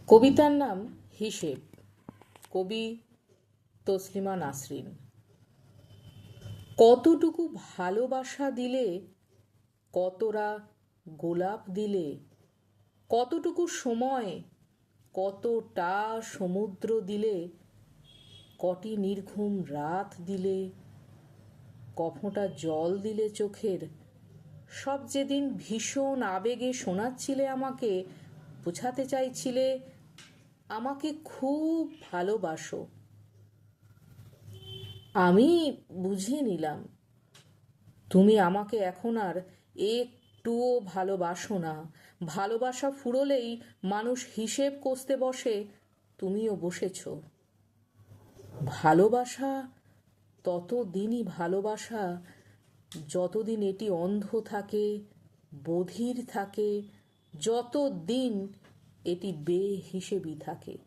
কবিতার নাম হিসেব। কবি তসলিমা নাসরিন। কতটুকু ভালোবাসা দিলে, কতরা গোলাপ দিলে, কতটুকু সময়, কতটা সমুদ্র দিলে, কটি নির্ঘুম রাত দিলে, কফোঁটা জল দিলে চোখের, সব যেদিন ভীষণ আবেগে শোনাচ্ছিলে আমাকে, বোঝাতে চাইছিলে আমাকে খুব ভালোবাসো। আমি বুঝিয়ে নিলাম তুমি আমাকে এখন আর একটুও ভালোবাসো না। ভালোবাসা ফুরোলেই মানুষ হিসেব কষতে বসে, তুমিও বসেছ। ভালোবাসা ততদিনই ভালোবাসা যতদিন এটি অন্ধ থাকে, বধির থাকে, যতদিন এটি বেহিসেবি থাকে।